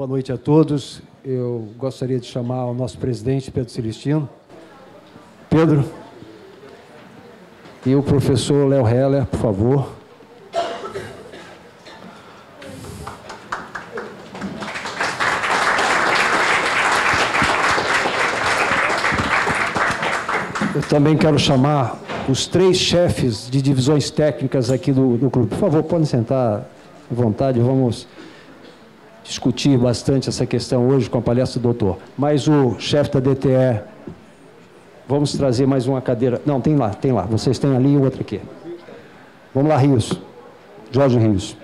Boa noite a todos. Eu gostaria de chamar o nosso presidente, Pedro Celestino. Pedro. E o professor Léo Heller, por favor. Eu também quero chamar os 3 chefes de divisões técnicas aqui do clube. Por favor, podem sentar à vontade. Vamos discutir bastante essa questão hoje com a palestra do doutor. Mas o chefe da DTE, vamos trazer mais uma cadeira. Não, tem lá. Vocês têm ali e outra aqui. Vamos lá, Rios. Jorge Rios.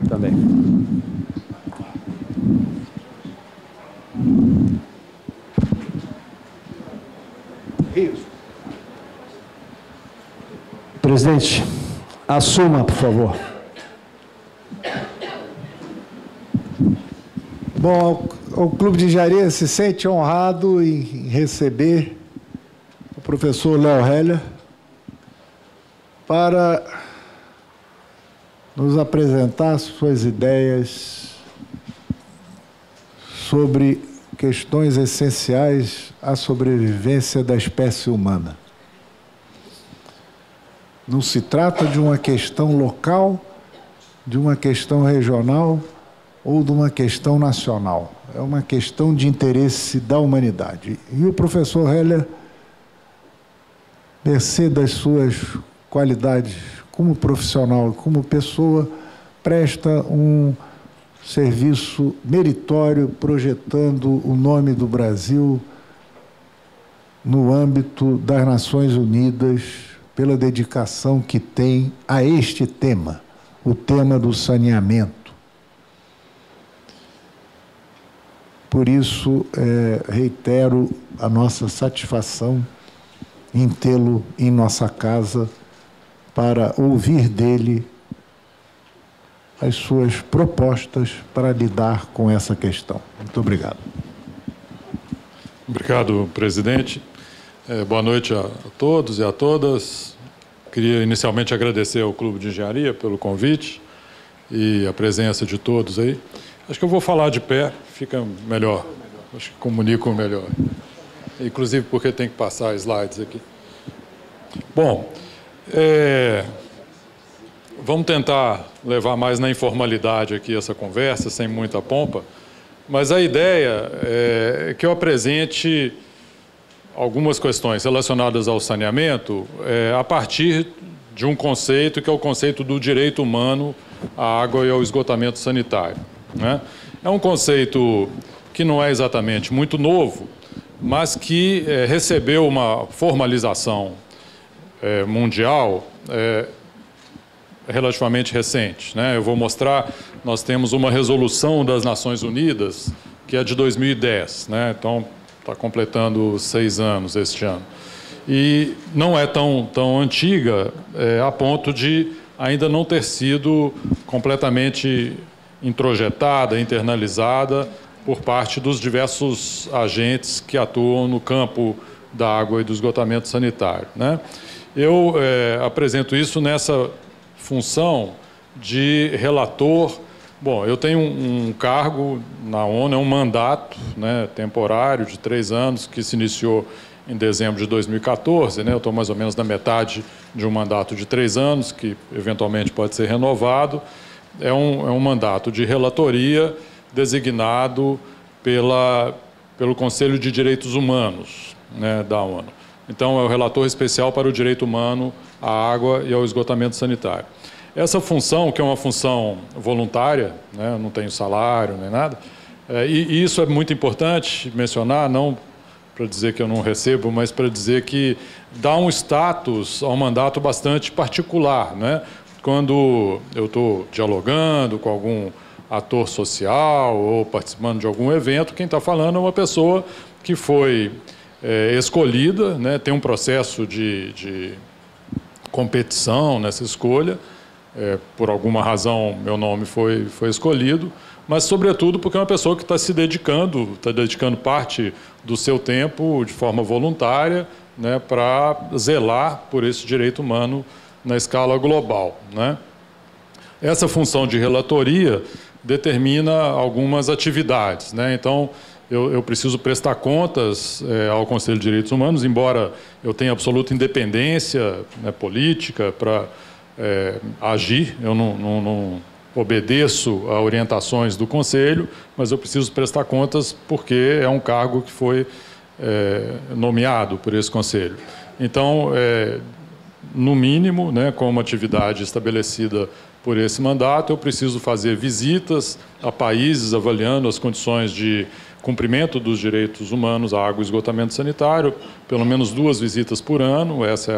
Também. Rios. Presidente, assuma, por favor. Bom, o Clube de Engenharia se sente honrado em receber o professor Léo Heller para nos apresentar suas ideias sobre questões essenciais à sobrevivência da espécie humana. Não se trata de uma questão local, de uma questão regional ou de uma questão nacional. É uma questão de interesse da humanidade. E o professor Heller, mercê das suas qualidades como profissional e como pessoa, presta um serviço meritório projetando o nome do Brasil no âmbito das Nações Unidas, pela dedicação que tem a este tema, o tema do saneamento. Por isso, reitero a nossa satisfação em tê-lo em nossa casa para ouvir dele as suas propostas para lidar com essa questão. Muito obrigado. Obrigado, presidente. Boa noite a todos e a todas. Queria inicialmente agradecer ao Clube de Engenharia pelo convite e a presença de todos aí. Acho que eu vou falar de pé, fica melhor. Acho que comunico melhor. Inclusive porque tem que passar slides aqui. Bom, vamos tentar levar mais na informalidade aqui essa conversa, sem muita pompa, mas a ideia é que eu apresente algumas questões relacionadas ao saneamento a partir de um conceito que é o conceito do direito humano à água e ao esgotamento sanitário, né? É um conceito que não é exatamente muito novo, mas que recebeu uma formalização mundial relativamente recente, né? Eu vou mostrar, nós temos uma resolução das Nações Unidas que é de 2010, né? Então, está completando 6 anos este ano. E não é tão antiga a ponto de ainda não ter sido completamente introjetada, internalizada por parte dos diversos agentes que atuam no campo da água e do esgotamento sanitário, né? Eu apresento isso nessa função de relator. Bom, eu tenho um cargo na ONU, é um mandato, né, temporário de 3 anos, que se iniciou em dezembro de 2014, né? Eu estou mais ou menos na metade de um mandato de 3 anos, que eventualmente pode ser renovado. É um mandato de relatoria designado pelo Conselho de Direitos Humanos, né, da ONU. Então, é o relator especial para o direito humano à água e ao esgotamento sanitário. Essa função, que é uma função voluntária, né, eu não tenho salário nem nada, e isso é muito importante mencionar, não para dizer que eu não recebo, mas para dizer que dá um status ao mandato bastante particular, né? Quando eu estou dialogando com algum ator social ou participando de algum evento, quem está falando é uma pessoa que foi escolhida, né, tem um processo de competição nessa escolha. Por alguma razão, meu nome foi escolhido, mas, sobretudo, porque é uma pessoa que está dedicando parte do seu tempo de forma voluntária, né, para zelar por esse direito humano na escala global, né? Essa função de relatoria determina algumas atividades, né? Então, eu preciso prestar contas ao Conselho de Direitos Humanos, embora eu tenha absoluta independência, né, política para agir, eu não obedeço a orientações do Conselho, mas eu preciso prestar contas porque é um cargo que foi nomeado por esse Conselho. Então, no mínimo, né, como atividade estabelecida por esse mandato, eu preciso fazer visitas a países avaliando as condições de cumprimento dos direitos humanos à água e esgotamento sanitário, pelo menos 2 visitas por ano, essa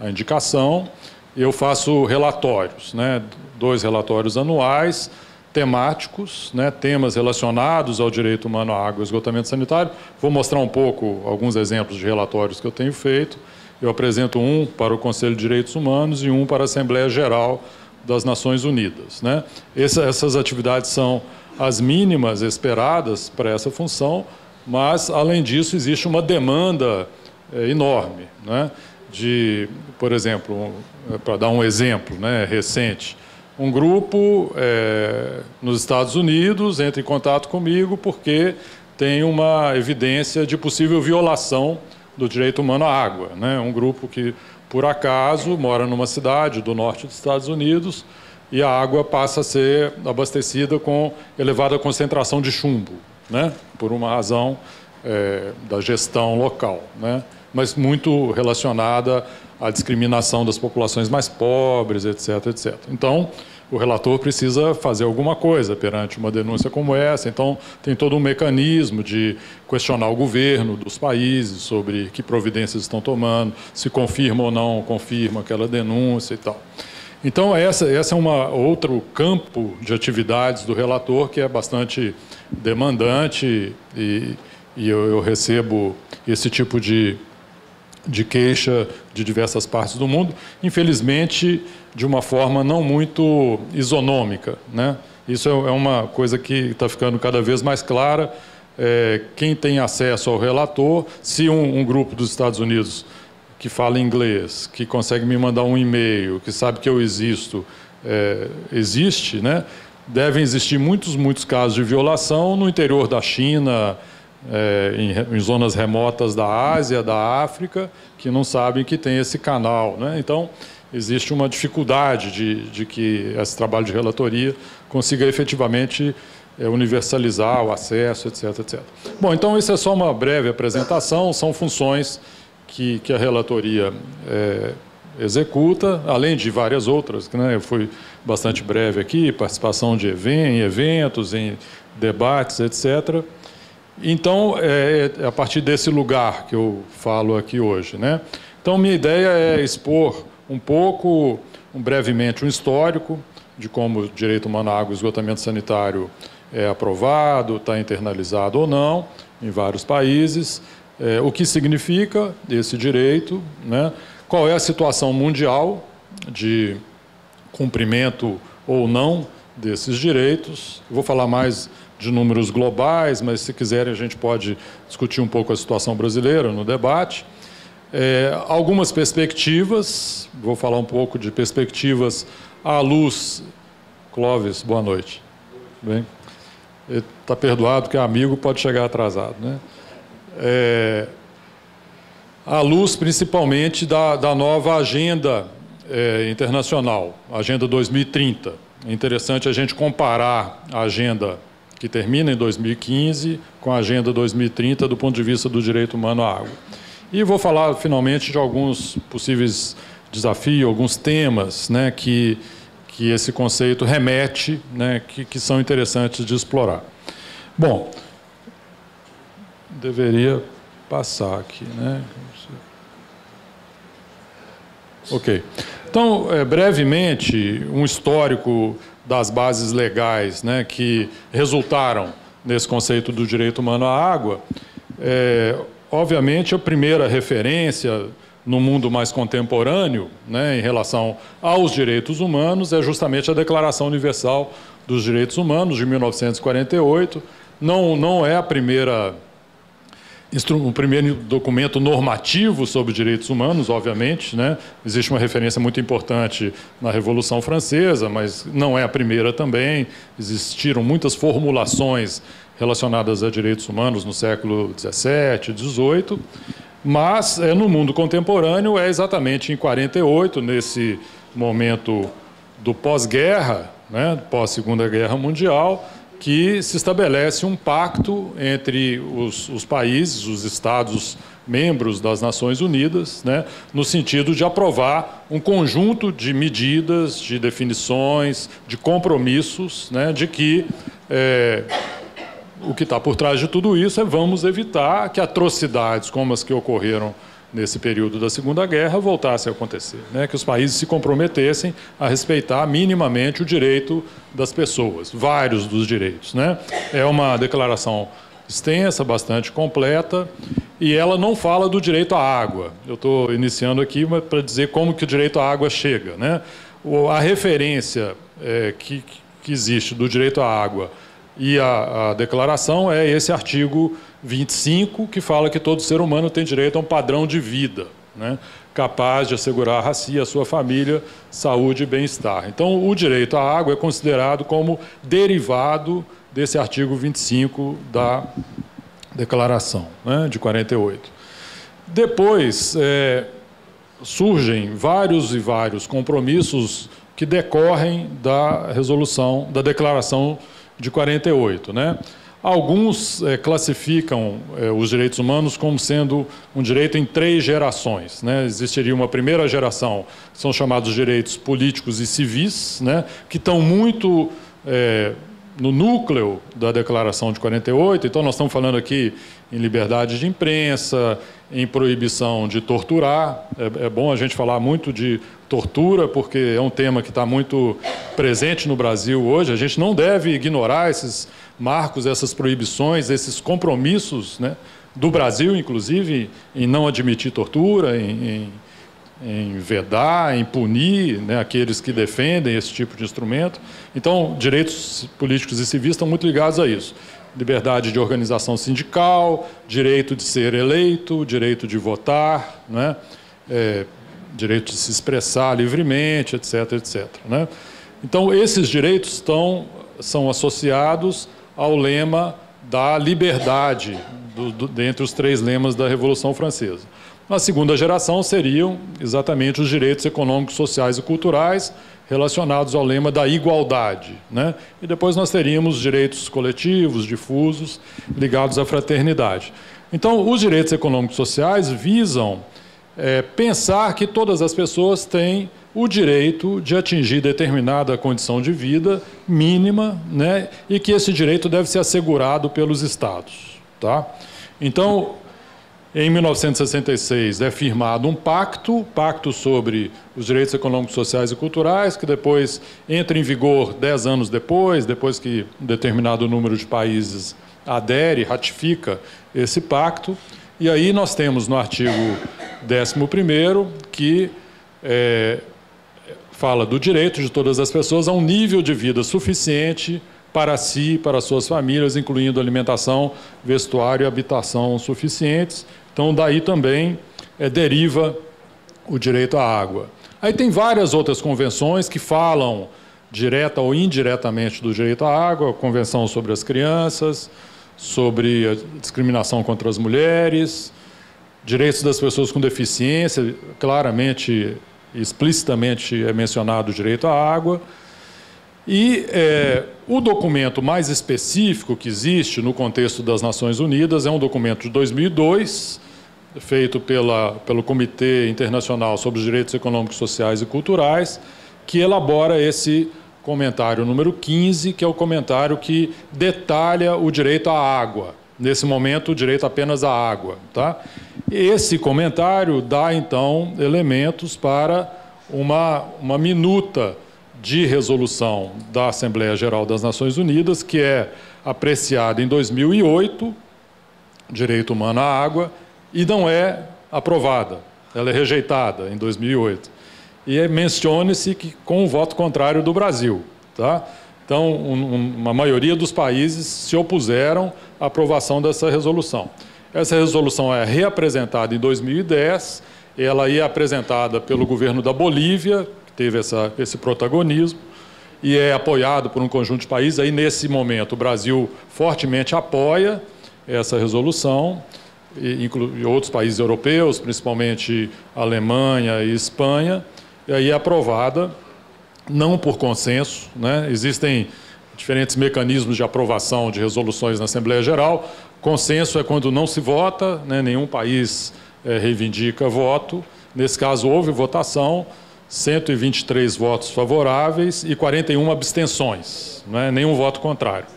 é a indicação. Eu faço relatórios, né, 2 relatórios anuais, temáticos, né, temas relacionados ao direito humano à água e esgotamento sanitário. Vou mostrar um pouco alguns exemplos de relatórios que eu tenho feito. Eu apresento um para o Conselho de Direitos Humanos e um para a Assembleia Geral das Nações Unidas, né? Essas atividades são as mínimas esperadas para essa função, mas, além disso, existe uma demanda enorme, né? Por exemplo, para dar um exemplo, né, recente, um grupo nos Estados Unidos entra em contato comigo porque tem uma evidência de possível violação do direito humano à água, né? Um grupo que, por acaso, mora numa cidade do norte dos Estados Unidos e a água passa a ser abastecida com elevada concentração de chumbo, né? Por uma razão da gestão local, né? Mas muito relacionada à discriminação das populações mais pobres, etc., etc. Então, o relator precisa fazer alguma coisa perante uma denúncia como essa. Então, tem todo um mecanismo de questionar o governo dos países sobre que providências estão tomando, se confirma ou não confirma aquela denúncia e tal. Então, essa é outro campo de atividades do relator que é bastante demandante e eu recebo esse tipo de queixa de diversas partes do mundo, infelizmente, de uma forma não muito isonômica, né? Isso é uma coisa que está ficando cada vez mais clara. Quem tem acesso ao relator, se um grupo dos Estados Unidos que fala inglês, que consegue me mandar um e-mail, que sabe que eu existo, existe, né? Devem existir muitos casos de violação no interior da China, em zonas remotas da Ásia, da África, que não sabem que tem esse canal, né? Então, existe uma dificuldade de que esse trabalho de relatoria consiga efetivamente universalizar o acesso, etc., etc. Bom, então isso é só uma breve apresentação, são funções que a relatoria executa, além de várias outras, né? Eu fui bastante breve aqui, participação em eventos, em debates, etc. Então, a partir desse lugar que eu falo aqui hoje, né? Então, minha ideia é expor um pouco, brevemente, um histórico de como o direito humano à água e esgotamento sanitário é aprovado, está internalizado ou não, em vários países, o que significa esse direito, né? Qual é a situação mundial de cumprimento ou não desses direitos. Eu vou falar mais de números globais, mas, se quiserem, a gente pode discutir um pouco a situação brasileira no debate. Algumas perspectivas, vou falar um pouco de perspectivas à luz. Clóvis, boa noite. Bem, está perdoado que é amigo, pode chegar atrasado, né? À luz, principalmente, da nova agenda internacional, a Agenda 2030. É interessante a gente comparar a agenda que termina em 2015 com a Agenda 2030 do ponto de vista do direito humano à água. E vou falar, finalmente, de alguns possíveis desafios, alguns temas, né, que esse conceito remete, né, que são interessantes de explorar. Bom, deveria passar aqui, né? Ok. Então, brevemente, um histórico das bases legais, né, que resultaram nesse conceito do direito humano à água. Obviamente, a primeira referência no mundo mais contemporâneo, né, em relação aos direitos humanos, é justamente a Declaração Universal dos Direitos Humanos, de 1948. Não é a primeira o primeiro documento normativo sobre direitos humanos, obviamente, né? Existe uma referência muito importante na Revolução Francesa, mas não é a primeira também. Existiram muitas formulações relacionadas a direitos humanos no século XVII, XVIII, mas no mundo contemporâneo é exatamente em 48, nesse momento do pós-guerra, né? Pós-Segunda Guerra Mundial, que se estabelece um pacto entre os países, os Estados membros das Nações Unidas, né, no sentido de aprovar um conjunto de medidas, de definições, de compromissos, né, de que o que está por trás de tudo isso é vamos evitar que atrocidades como as que ocorreram nesse período da Segunda Guerra voltassem a acontecer, né? Que os países se comprometessem a respeitar minimamente o direito das pessoas, vários dos direitos, né? É uma declaração extensa, bastante completa, e ela não fala do direito à água. Eu estou iniciando aqui para dizer como que o direito à água chega, né? A referência que existe do direito à água e a declaração é esse artigo 25, que fala que todo ser humano tem direito a um padrão de vida, né, capaz de assegurar a si e a sua família saúde e bem-estar. Então, o direito à água é considerado como derivado desse artigo 25 da Declaração, né, de 48. Depois, surgem vários e vários compromissos que decorrem da resolução, da Declaração de 48, né? Alguns classificam os direitos humanos como sendo um direito em 3 gerações, né? Existiria uma primeira geração, que são chamados direitos políticos e civis, né? Que estão muito no núcleo da Declaração de 48. Então, nós estamos falando aqui em liberdade de imprensa, em proibição de torturar. É bom a gente falar muito de tortura, porque é um tema que está muito presente no Brasil hoje. A gente não deve ignorar esses marcos, essas proibições, esses compromissos, né, do Brasil, inclusive, em não admitir tortura, em vedar, em punir, né, aqueles que defendem esse tipo de instrumento. Então, direitos políticos e civis estão muito ligados a isso. Liberdade de organização sindical, direito de ser eleito, direito de votar, né, direito de se expressar livremente, etc., etc., né? Então, esses direitos são associados ao lema da liberdade, dentre os 3 lemas da Revolução Francesa. Na segunda geração seriam exatamente os direitos econômicos, sociais e culturais relacionados ao lema da igualdade, né? E depois nós teríamos direitos coletivos, difusos, ligados à fraternidade. Então, os direitos econômicos e sociais visam pensar que todas as pessoas têm o direito de atingir determinada condição de vida mínima, né, e que esse direito deve ser assegurado pelos Estados, tá? Então, em 1966 é firmado um pacto sobre os direitos econômicos, sociais e culturais, que depois entra em vigor 10 anos depois que um determinado número de países adere, ratifica esse pacto. E aí nós temos no artigo 11º que fala do direito de todas as pessoas a um nível de vida suficiente para si e para suas famílias, incluindo alimentação, vestuário e habitação suficientes. Então, daí também deriva o direito à água. Aí tem várias outras convenções que falam direta ou indiretamente do direito à água, a Convenção sobre as Crianças, sobre a discriminação contra as mulheres, direitos das pessoas com deficiência, claramente, explicitamente é mencionado o direito à água. E o documento mais específico que existe no contexto das Nações Unidas é um documento de 2002, feito pelo Comitê Internacional sobre os Direitos Econômicos, Sociais e Culturais, que elabora esse comentário número 15, que é o comentário que detalha o direito à água. Nesse momento, o direito apenas à água, tá? Esse comentário dá, então, elementos para uma minuta de resolução da Assembleia Geral das Nações Unidas, que é apreciada em 2008, direito humano à água, e não é aprovada, ela é rejeitada em 2008. E mencione-se que com o voto contrário do Brasil, tá? Então, uma maioria dos países se opuseram à aprovação dessa resolução. Essa resolução é reapresentada em 2010, ela é apresentada pelo governo da Bolívia, que teve esse protagonismo, e é apoiado por um conjunto de países. Aí, nesse momento, o Brasil fortemente apoia essa resolução, e outros países europeus, principalmente Alemanha e Espanha, e aí é aprovada, não por consenso, né? Existem diferentes mecanismos de aprovação de resoluções na Assembleia Geral. Consenso é quando não se vota, né? Nenhum país reivindica voto. Nesse caso, houve votação, 123 votos favoráveis e 41 abstenções, né? Nenhum voto contrário.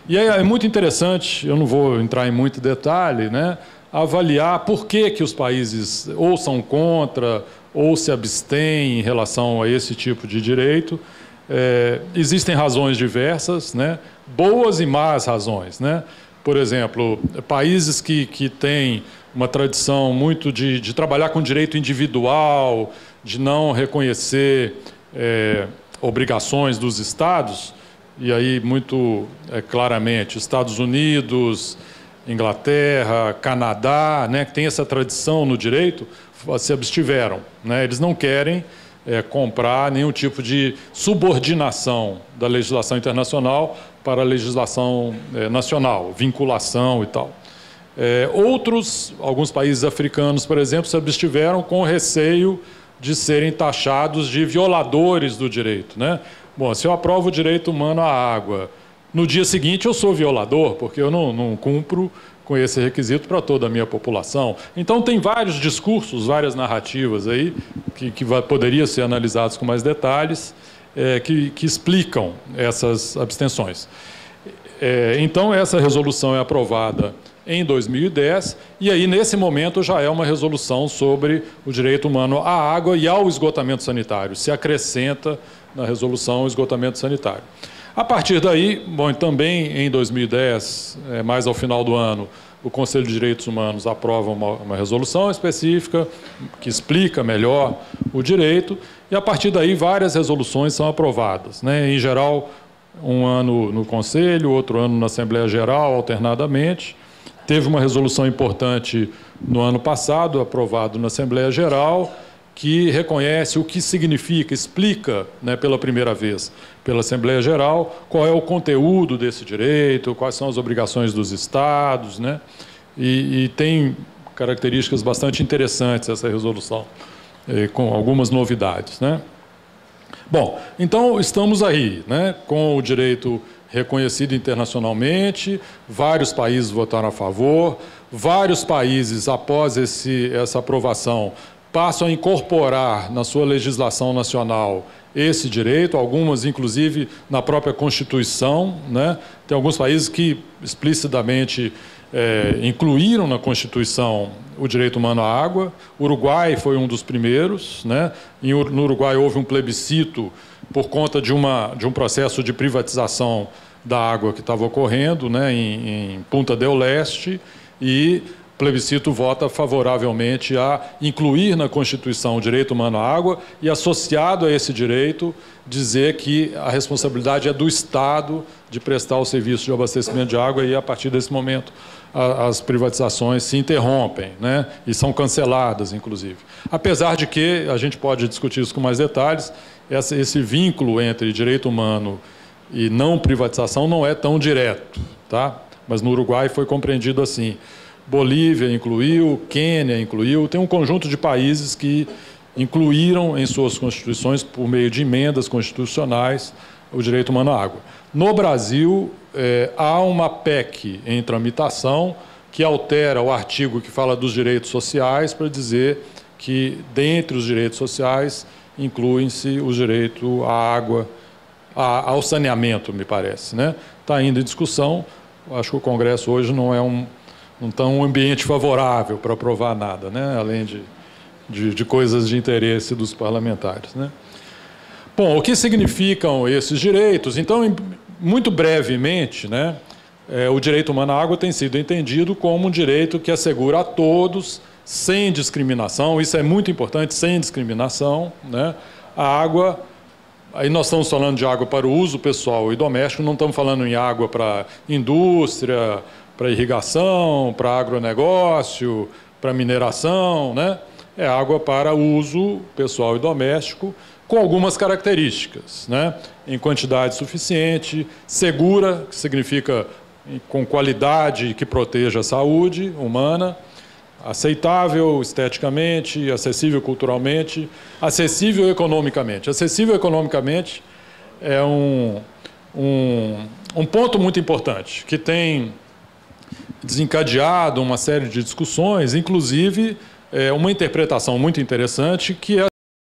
E é muito interessante, eu não vou entrar em muito detalhe, né? Avaliar por que os países ou são contra ou se abstêm em relação a esse tipo de direito. Existem razões diversas, né? Boas e más razões, né? Por exemplo, países que têm uma tradição muito de trabalhar com direito individual, de não reconhecer obrigações dos Estados, e aí muito claramente Estados Unidos, Inglaterra, Canadá, né, que tem essa tradição no direito, se abstiveram, né? Eles não querem comprar nenhum tipo de subordinação da legislação internacional para a legislação nacional, vinculação e tal. Alguns países africanos, por exemplo, se abstiveram com receio de serem taxados de violadores do direito, né? Bom, se eu aprovo o direito humano à água, no dia seguinte eu sou violador, porque eu não cumpro com esse requisito para toda a minha população. Então, tem vários discursos, várias narrativas aí, que poderiam ser analisados com mais detalhes, que explicam essas abstenções. Então, essa resolução é aprovada em 2010, e aí, nesse momento, já é uma resolução sobre o direito humano à água e ao esgotamento sanitário. Se acrescenta na resolução o esgotamento sanitário. A partir daí, bom, também em 2010, mais ao final do ano, o Conselho de Direitos Humanos aprova uma resolução específica que explica melhor o direito, e a partir daí várias resoluções são aprovadas, né? Em geral, um ano no Conselho, outro ano na Assembleia Geral, alternadamente. Teve uma resolução importante no ano passado, aprovado na Assembleia Geral, que reconhece o que significa, explica, né, pela primeira vez pela Assembleia Geral, qual é o conteúdo desse direito, quais são as obrigações dos Estados, né? E tem características bastante interessantes essa resolução, com algumas novidades, né? Bom, então estamos aí, né, com o direito reconhecido internacionalmente, vários países votaram a favor, vários países, após essa aprovação, passam a incorporar na sua legislação nacional esse direito, algumas, inclusive, na própria Constituição, né? Tem alguns países que explicitamente incluíram na Constituição o direito humano à água. O Uruguai foi um dos primeiros, né? No Uruguai houve um plebiscito por conta de um processo de privatização da água que estava ocorrendo, né, em Punta del Este, e o plebiscito vota favoravelmente a incluir na Constituição o direito humano à água e, associado a esse direito, dizer que a responsabilidade é do Estado de prestar o serviço de abastecimento de água, e, a partir desse momento, as privatizações se interrompem, né, e são canceladas, inclusive. Apesar de que, a gente pode discutir isso com mais detalhes, esse vínculo entre direito humano e não privatização não é tão direto, tá? Mas no Uruguai foi compreendido assim. Bolívia incluiu, Quênia incluiu, tem um conjunto de países que incluíram em suas constituições, por meio de emendas constitucionais, o direito humano à água. No Brasil, há uma PEC em tramitação que altera o artigo que fala dos direitos sociais para dizer que, dentre os direitos sociais, incluem-se o direito à água, ao saneamento, me parece, né? Está ainda em discussão. Acho que o Congresso hoje não é um ambiente favorável para aprovar nada, né? Além de coisas de interesse dos parlamentares, né? Bom, o que significam esses direitos? Então, muito brevemente, né, o direito humano à água tem sido entendido como um direito que assegura a todos, sem discriminação, isso é muito importante, sem discriminação, né, a água. Aí nós estamos falando de água para o uso pessoal e doméstico, não estamos falando em água para indústria, para irrigação, para agronegócio, para mineração, né? É água para uso pessoal e doméstico, com algumas características, né? Em quantidade suficiente, segura, que significa com qualidade que proteja a saúde humana, aceitável esteticamente, acessível culturalmente, acessível economicamente. Acessível economicamente é um ponto muito importante, que tem desencadeado uma série de discussões, inclusive uma interpretação muito interessante, que é